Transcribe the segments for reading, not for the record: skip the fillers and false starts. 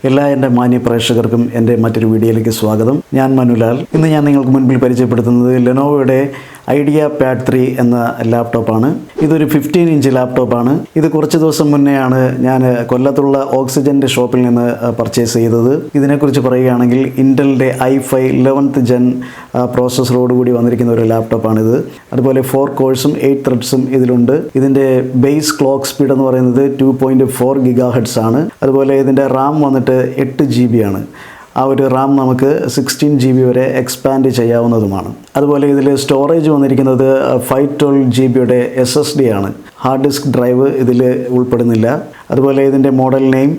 എല്ലാ എൻ്റെ മാന്യ പ്രേക്ഷകർക്കും എൻ്റെ മറ്റൊരു വീഡിയോയിലേക്ക് സ്വാഗതം. ഞാൻ മനുലാൽ. ഇന്ന് ഞാൻ നിങ്ങൾക്ക് മുൻപിൽ പരിചയപ്പെടുത്തുന്നത് ലെനോവോയുടെ Ideapad 3 എന്ന ലാപ്ടോപ്പാണ്. ഇതൊരു 15 ഇഞ്ച് ലാപ്ടോപ്പാണ്. ഇത് കുറച്ച് ദിവസം മുന്നെയാണ് ഞാൻ കൊല്ലത്തുള്ള ഓക്സിജൻ്റെ ഷോപ്പിൽ നിന്ന് പർച്ചേസ് ചെയ്തത്. ഇതിനെക്കുറിച്ച് പറയുകയാണെങ്കിൽ ഇൻ്റലിൻ്റെ i5 11th ജെൻ പ്രോസസ്സറോടുകൂടി വന്നിരിക്കുന്ന ഒരു ലാപ്ടോപ്പാണിത്. അതുപോലെ 4 കോഴ്സും 8 ത്രെഡ്സും ഇതിലുണ്ട്. ഇതിൻ്റെ ബേസ് ക്ലോക്ക് സ്പീഡ് എന്ന് പറയുന്നത് 2.4 GHz ആണ്. അതുപോലെ ഇതിൻ്റെ റാം വന്നിട്ട് 8 GB ആണ്. ആ ഒരു റാം നമുക്ക് 16 GB വരെ എക്സ്പാൻഡ് ചെയ്യാവുന്നതുമാണ്. അതുപോലെ ഇതിൽ സ്റ്റോറേജ് വന്നിരിക്കുന്നത് 512 GB SSD ആണ്. ഹാർഡ് ഡിസ്ക് ഡ്രൈവ് ഇതിൽ ഉൾപ്പെടുന്നില്ല. അതുപോലെ ഇതിൻ്റെ മോഡൽ നെയിം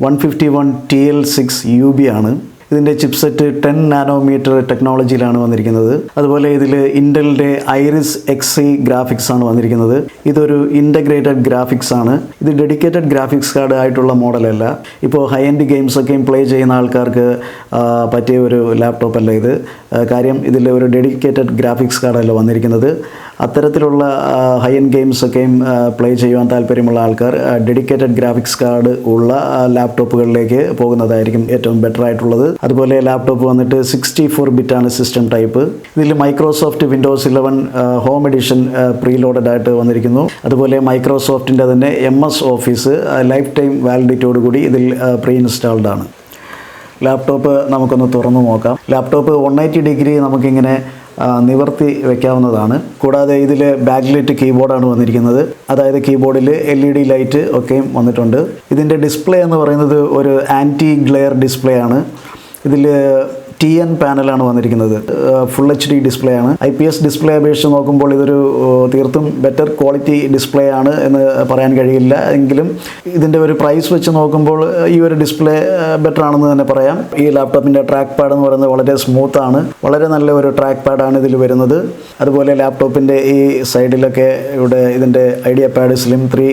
151 TL6UB ആണ്. ഇതിൻ്റെ ചിപ്സെറ്റ് 10 നാനോമീറ്റർ ടെക്നോളജിയിലാണ് വന്നിരിക്കുന്നത്. അതുപോലെ ഇതിൽ ഇൻ്റലിൻ്റെ ഐറിസ് XE ഗ്രാഫിക്സ് ആണ് വന്നിരിക്കുന്നത്. ഇതൊരു ഇൻ്റഗ്രേറ്റഡ് ഗ്രാഫിക്സ് ആണ്. ഇത് ഡെഡിക്കേറ്റഡ് ഗ്രാഫിക്സ് കാർഡ് ആയിട്ടുള്ള മോഡലല്ല. ഇപ്പോൾ ഹൈ എൻഡ് ഗെയിംസൊക്കെയും പ്ലേ ചെയ്യുന്ന ആൾക്കാർക്ക് പറ്റിയ ഒരു ലാപ്ടോപ്പ് അല്ല ഇത്. കാര്യം ഇതിൽ ഒരു ഡെഡിക്കേറ്റഡ് ഗ്രാഫിക്സ് കാർഡല്ല വന്നിരിക്കുന്നത്. അത്തരത്തിലുള്ള ഹൈ എൻഡ് ഗെയിംസൊക്കെയും പ്ലേ ചെയ്യുവാൻ താല്പര്യമുള്ള ആൾക്കാർ ഡെഡിക്കേറ്റഡ് ഗ്രാഫിക്സ് കാർഡ് ഉള്ള ലാപ്ടോപ്പുകളിലേക്ക് പോകുന്നതായിരിക്കും ഏറ്റവും ബെറ്റർ ആയിട്ടുള്ളത്. അതുപോലെ ലാപ്ടോപ്പ് വന്നിട്ട് 64 ബിറ്റാണ് സിസ്റ്റം ടൈപ്പ്. ഇതിൽ Microsoft Windows 11 home edition pre loaded ആയിട്ട് വന്നിരിക്കുന്നു. അതുപോലെ മൈക്രോസോഫ്റ്റിൻ്റെ തന്നെ MS ഓഫീസ് ലൈഫ് ടൈം വാലിഡിറ്റിയോട് കൂടി ഇതിൽ പ്രീ ഇൻസ്റ്റാൾഡ് ആണ്. ലാപ്ടോപ്പ് നമുക്കൊന്ന് തുറന്നു നോക്കാം. ലാപ്ടോപ്പ് 180 ഡിഗ്രി നമുക്കിങ്ങനെ നിവർത്തി വയ്ക്കാവുന്നതാണ്. കൂടാതെ ഇതിൽ ബാക്ക്ലൈറ്റ് കീബോർഡാണ് വന്നിരിക്കുന്നത്. അതായത് കീബോർഡിൽ LED ലൈറ്റ് ഒക്കെയും വന്നിട്ടുണ്ട്. ഇതിൻ്റെ ഡിസ്പ്ലേ എന്ന് പറയുന്നത് ഒരു ആൻറ്റി ഗ്ലെയർ ഡിസ്പ്ലേ ആണ്. ഇതിൽ TN പാനലാണ് വന്നിരിക്കുന്നത്. ഫുൾ HD ഡിസ്പ്ലേ ആണ്. IPS ഡിസ്പ്ലേ അപേക്ഷിച്ച് നോക്കുമ്പോൾ ഇതൊരു തീർത്തും ബെറ്റർ ക്വാളിറ്റി ഡിസ്പ്ലേ ആണ് എന്ന് പറയാൻ കഴിയില്ല. എങ്കിലും ഇതിൻ്റെ ഒരു പ്രൈസ് വെച്ച് നോക്കുമ്പോൾ ഈ ഒരു ഡിസ്പ്ലേ ബെറ്റർ ആണെന്ന് തന്നെ പറയാം. ഈ ലാപ്ടോപ്പിൻ്റെ ട്രാക്ക് പാഡ് എന്ന് പറയുന്നത് വളരെ സ്മൂത്ത് ആണ്. വളരെ നല്ല ഒരു ട്രാക്ക് പാഡാണ് ഇതിൽ വരുന്നത്. അതുപോലെ ലാപ്ടോപ്പിൻ്റെ ഈ സൈഡിലൊക്കെ ഇവിടെ ഇതിൻ്റെ Ideapad Slim 3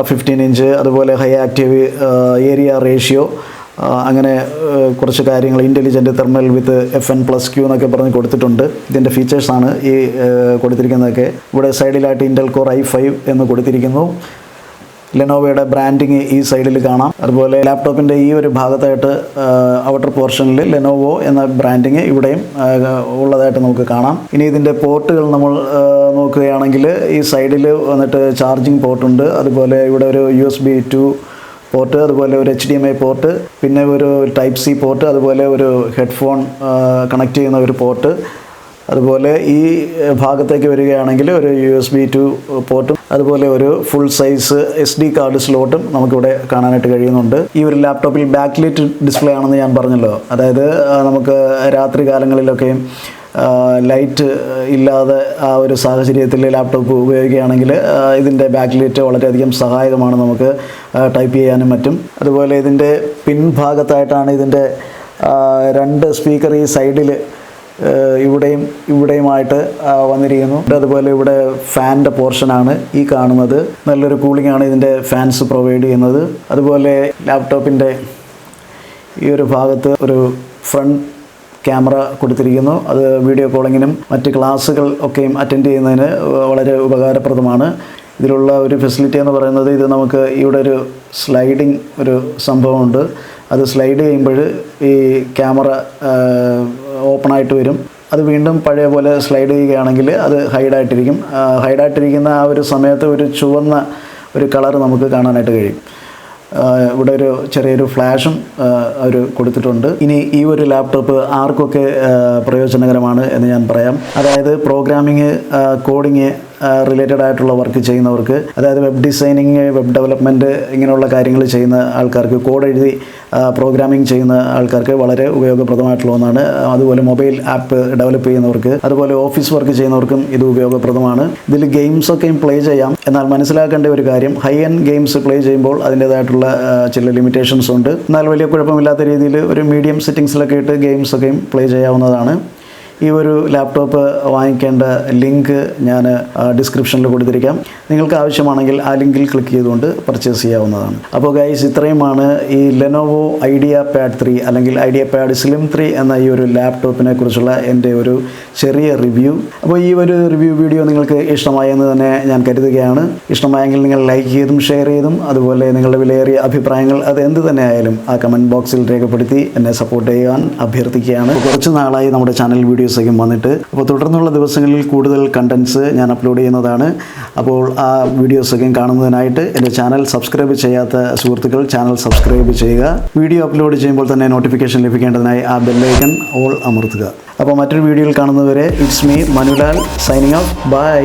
15 ഇഞ്ച്, അതുപോലെ ഹൈ ആക്റ്റീവ് ഏരിയ റേഷ്യോ, അങ്ങനെ കുറച്ച് കാര്യങ്ങൾ ഇൻ്റലിജൻറ്റ് തെർമൽ വിത്ത് FN+Q എന്നൊക്കെ പറഞ്ഞ് കൊടുത്തിട്ടുണ്ട്. ഇതിൻ്റെ ഫീച്ചേഴ്സാണ് ഈ കൊടുത്തിരിക്കുന്നതൊക്കെ. ഇവിടെ സൈഡിലായിട്ട് ഇൻ്റൽ കോർ i5 എന്ന് കൊടുത്തിരിക്കുന്നു. ലെനോവോയുടെ ബ്രാൻഡിങ് ഈ സൈഡിൽ കാണാം. അതുപോലെ ലാപ്ടോപ്പിൻ്റെ ഈ ഒരു ഭാഗത്തായിട്ട് ഔട്ടർ പോർഷനിൽ ലെനോവോ എന്ന ബ്രാൻഡിങ് ഇവിടെയും ഉള്ളതായിട്ട് നമുക്ക് കാണാം. ഇനി ഇതിൻ്റെ പോർട്ടുകൾ നമ്മൾ നോക്കുകയാണെങ്കിൽ ഈ സൈഡിൽ വന്നിട്ട് ചാർജിങ് പോർട്ടുണ്ട്. അതുപോലെ ഇവിടെ ഒരു USB 2 പോർട്ട്, അതുപോലെ ഒരു HDMI പോർട്ട്, പിന്നെ ഒരു Type-C പോർട്ട്, അതുപോലെ ഒരു ഹെഡ്ഫോൺ കണക്ട് ചെയ്യുന്ന ഒരു പോർട്ട്. അതുപോലെ ഈ ഭാഗത്തേക്ക് വരികയാണെങ്കിൽ ഒരു USB 2 പോർട്ടും അതുപോലെ ഒരു ഫുൾ സൈസ് SD കാർഡ് സ്ലോട്ടും നമുക്കിവിടെ കാണാനായിട്ട് കഴിയുന്നുണ്ട്. ഈ ഒരു ലാപ്ടോപ്പിൽ ബാക്ക്ലൈറ്റ് ഡിസ്പ്ലേ ആണെന്ന് ഞാൻ പറഞ്ഞല്ലോ. അതായത് നമുക്ക് രാത്രി കാലങ്ങളിലൊക്കെ ലൈറ്റ് ഇല്ലാതെ ആ ഒരു സാഹചര്യത്തിൽ ലാപ്ടോപ്പ് ഉപയോഗിക്കുകയാണെങ്കിൽ ഇതിൻ്റെ ബാക്ക്ലൈറ്റ് വളരെയധികം സഹായകമാണ് നമുക്ക് ടൈപ്പ് ചെയ്യാനും മറ്റും. അതുപോലെ ഇതിൻ്റെ പിൻഭാഗത്തായിട്ടാണ് ഇതിൻ്റെ 2 സ്പീക്കർ ഈ സൈഡിൽ ഇവിടെയുമായിട്ട് വന്നിരിക്കുന്നു. അതുപോലെ ഇവിടെ ഫാനിൻ്റെ പോർഷനാണ് ഈ കാണുന്നത്. നല്ലൊരു കൂളിംഗ് ആണ് ഇതിൻ്റെ ഫാൻസ് പ്രൊവൈഡ് ചെയ്യുന്നത്. അതുപോലെ ലാപ്ടോപ്പിൻ്റെ ഈ ഒരു ഭാഗത്ത് ഒരു ഫ്രണ്ട് ക്യാമറ കൊടുത്തിരിക്കുന്നു. അത് വീഡിയോ കോളിങ്ങിനും മറ്റ് ക്ലാസ്സുകൾ ഒക്കെയും അറ്റൻഡ് ചെയ്യുന്നതിന് വളരെ ഉപകാരപ്രദമാണ്. ഇതിലുള്ള ഒരു ഫെസിലിറ്റി എന്ന് പറയുന്നത് ഇത് നമുക്ക് ഇവിടെ ഒരു സ്ലൈഡിങ് ഒരു സംഭവമുണ്ട്. അത് സ്ലൈഡ് ചെയ്യുമ്പോൾ ഈ ക്യാമറ ഓപ്പണായിട്ട് വരും. അത് വീണ്ടും പഴയ പോലെ സ്ലൈഡ് ചെയ്യുകയാണെങ്കിൽ അത് ഹൈഡായിട്ടിരിക്കും. ഹൈഡായിട്ടിരിക്കുന്ന ആ ഒരു സമയത്ത് ഒരു ചുവന്ന ഒരു കളർ നമുക്ക് കാണാനായിട്ട് കഴിയും. ഇവിടെ ഒരു ചെറിയൊരു ഫ്ലാഷും അവർ കൊടുത്തിട്ടുണ്ട്. ഇനി ഈ ഒരു ലാപ്ടോപ്പ് ആർക്കൊക്കെ പ്രയോജനകരമാണ് എന്ന് ഞാൻ പറയാം. അതായത് പ്രോഗ്രാമിങ്, കോഡിങ് റിലേറ്റഡ് ആയിട്ടുള്ള വർക്ക് ചെയ്യുന്നവർക്ക്, അതായത് വെബ് ഡിസൈനിങ്, വെബ് ഡെവലപ്മെൻറ്റ് ഇങ്ങനെയുള്ള കാര്യങ്ങൾ ചെയ്യുന്ന ആൾക്കാർക്ക്, കോഡ് എഴുതി പ്രോഗ്രാമിംഗ് ചെയ്യുന്ന ആൾക്കാർക്ക് വളരെ ഉപയോഗപ്രദമായിട്ടുള്ള ഒന്നാണ്. അതുപോലെ മൊബൈൽ ആപ്പ് ഡെവലപ്പ് ചെയ്യുന്നവർക്ക്, അതുപോലെ ഓഫീസ് വർക്ക് ചെയ്യുന്നവർക്കും ഇത് ഉപയോഗപ്രദമാണ്. ഇതിൽ ഗെയിംസൊക്കെയും പ്ലേ ചെയ്യാം. എന്നാൽ മനസ്സിലാക്കേണ്ട ഒരു കാര്യം, ഹൈ എൻഡ് ഗെയിംസ് പ്ലേ ചെയ്യുമ്പോൾ അതിൻ്റേതായിട്ടുള്ള ചില ലിമിറ്റേഷൻസ് ഉണ്ട്. എന്നാൽ വലിയ കുഴപ്പമില്ലാത്ത രീതിയിൽ ഒരു മീഡിയം സെറ്റിങ്സിലൊക്കെ ഇട്ട് ഗെയിംസൊക്കെയും പ്ലേ ചെയ്യാവുന്നതാണ്. ഈ ഒരു ലാപ്ടോപ്പ് വാങ്ങിക്കേണ്ട ലിങ്ക് ഞാൻ ഡിസ്ക്രിപ്ഷനിൽ കൊടുത്തിരിക്കാം. നിങ്ങൾക്ക് ആവശ്യമാണെങ്കിൽ ആ ലിങ്കിൽ ക്ലിക്ക് ചെയ്തുകൊണ്ട് പർച്ചേസ് ചെയ്യാവുന്നതാണ്. അപ്പോൾ ഗൈസ്, ഇത്രയുമാണ് ഈ ലെനോവോ ഐഡിയാപാഡ് 3 അല്ലെങ്കിൽ ഐഡിയാപാഡ് സ്ലിം 3 എന്ന ഈ ഒരു ലാപ്ടോപ്പിനെ കുറിച്ചുള്ള എൻ്റെ ഒരു ചെറിയ റിവ്യൂ. അപ്പോൾ ഈ ഒരു റിവ്യൂ വീഡിയോ നിങ്ങൾക്ക് ഇഷ്ടമായെന്ന് തന്നെ ഞാൻ കരുതുകയാണ്. ഇഷ്ടമായെങ്കിൽ നിങ്ങൾ ലൈക്ക് ചെയ്തും ഷെയർ ചെയ്തും അതുപോലെ നിങ്ങളുടെ വിലയേറിയ അഭിപ്രായങ്ങൾ അത് എന്ത് തന്നെ ആയാലും ആ കമൻറ്റ് ബോക്സിൽ രേഖപ്പെടുത്തി എന്നെ സപ്പോർട്ട് ചെയ്യാൻ അഭ്യർത്ഥിക്കുകയാണ്. കുറച്ച് നാളായി നമ്മുടെ ചാനൽ വീഡിയോസൊക്കെ വന്നിട്ട്, അപ്പോൾ തുടർന്നുള്ള ദിവസങ്ങളിൽ കൂടുതൽ കണ്ടൻസ് ഞാൻ അപ്ലോഡ് ചെയ്യുന്നതാണ്. അപ്പോൾ ആ വീഡിയോസൊക്കെ കാണുന്നതിനായിട്ട് എൻ്റെ ചാനൽ സബ്സ്ക്രൈബ് ചെയ്യാത്ത സുഹൃത്തുക്കൾ ചാനൽ സബ്സ്ക്രൈബ് ചെയ്യുക. വീഡിയോ അപ്ലോഡ് ചെയ്യുമ്പോൾ തന്നെ നോട്ടിഫിക്കേഷൻ ലഭിക്കേണ്ടതിനായി ആ ബെല്ലൈക്കൺ ഓൾ അമർത്തുക. അപ്പോൾ മറ്റൊരു വീഡിയോയിൽ കാണുന്നതുവരെ it's me Manulal signing off. By.